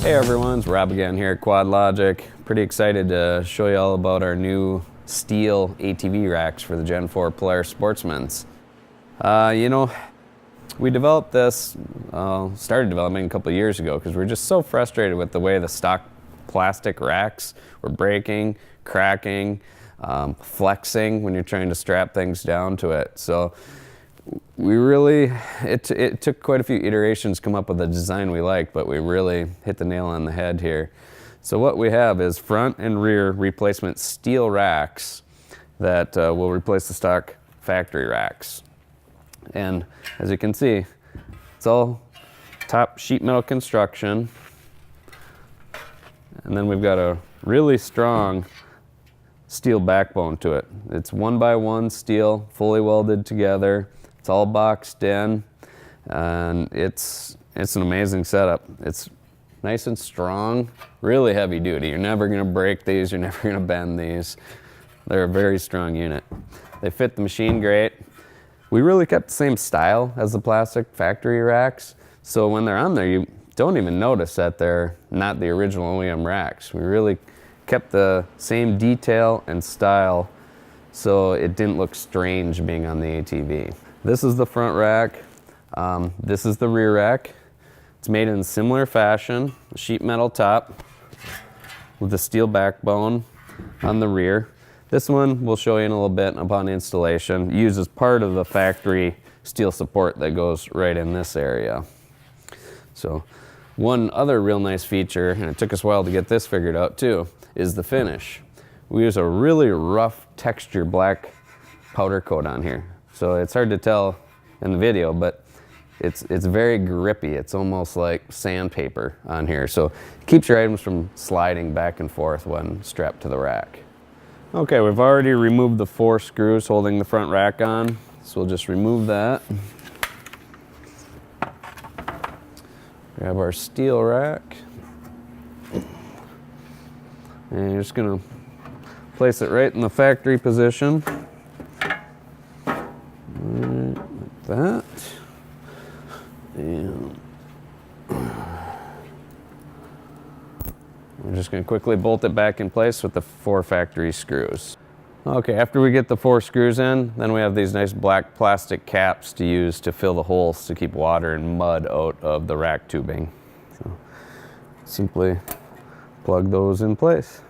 Hey everyone, it's Rob again here at Quad Logic. Pretty excited to show you all about our new steel ATV racks for the Gen 4 Polaris Sportsmans. We developed this, started developing a couple of years ago because we're just so frustrated with the way the stock plastic racks were breaking, cracking, flexing when you're trying to strap things down to it. So it took quite a few iterations to come up with a design we liked, but we really hit the nail on the head here. So what we have is front and rear replacement steel racks that will replace the stock factory racks. And as you can see, it's all top sheet metal construction. And then we've got a really strong steel backbone to it. It's 1x1 steel, fully welded together. It's all boxed in, and it's an amazing setup. It's nice and strong, really heavy duty. You're never gonna break these, you're never gonna bend these. They're a very strong unit. They fit the machine great. We really kept the same style as the plastic factory racks, so when they're on there, you don't even notice that they're not the original OEM racks. We really kept the same detail and style, so it didn't look strange being on the ATV. This is the front rack. This is the rear rack. It's made in a similar fashion, a sheet metal top with the steel backbone on the rear. This one we'll show you in a little bit upon installation. It uses part of the factory steel support that goes right in this area. So one other real nice feature, and it took us a while to get this figured out too, is the finish. We use a really rough texture black powder coat on here. So it's hard to tell in the video, but it's very grippy. It's almost like sandpaper on here. So it keeps your items from sliding back and forth when strapped to the rack. Okay, we've already removed the 4 screws holding the front rack on. So we'll just remove that. Grab our steel rack. And you're just gonna place it right in the factory position. Like that. And we're just gonna quickly bolt it back in place with the 4 factory screws. Okay, after we get the 4 screws in, then we have these nice black plastic caps to use to fill the holes to keep water and mud out of the rack tubing. So simply plug those in place.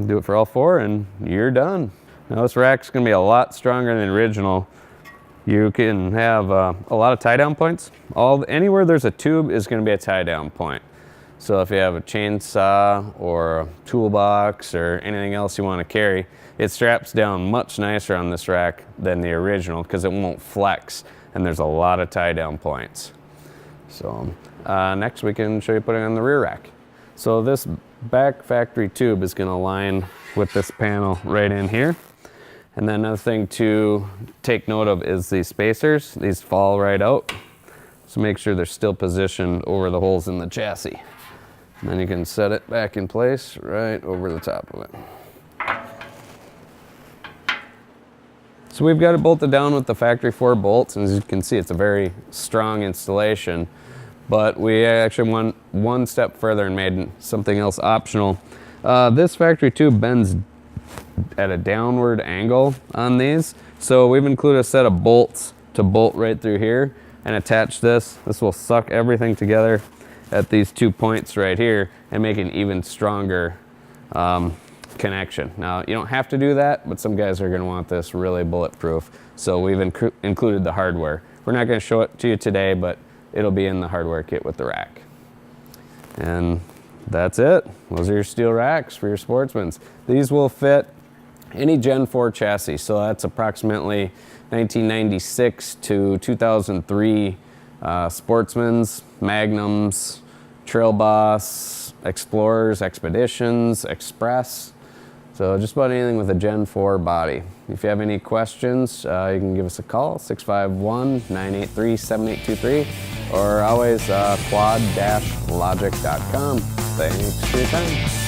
Do it for all 4 and you're done. Now this rack's gonna be a lot stronger than the original. You can have a lot of tie down points. Anywhere there's a tube is gonna be a tie down point. So if you have a chainsaw or a toolbox or anything else you wanna carry, it straps down much nicer on this rack than the original because it won't flex, and there's a lot of tie down points. So next we can show you putting on the rear rack. So this back factory tube is gonna align with this panel right in here. And then another thing to take note of is these spacers. These fall right out. So make sure they're still positioned over the holes in the chassis. And then you can set it back in place right over the top of it. So we've got it bolted down with the factory 4 bolts, and as you can see, it's a very strong installation. But we actually went one step further and made something else optional. This factory tube bends at a downward angle on these. So we've included a set of bolts to bolt right through here and attach this. This will suck everything together at these 2 points right here and make an even stronger connection. Now you don't have to do that, but some guys are gonna want this really bulletproof. So we've included the hardware. We're not gonna show it to you today, but it'll be in the hardware kit with the rack. And that's it. Those are your steel racks for your Sportsmans. These will fit any Gen 4 chassis. So that's approximately 1996 to 2003 Sportsmans, Magnums, Trail Boss, Explorers, Expeditions, Express. So just about anything with a Gen 4 body. If you have any questions, you can give us a call, 651-983-7823, or always quad-logic.com. Thanks for your time.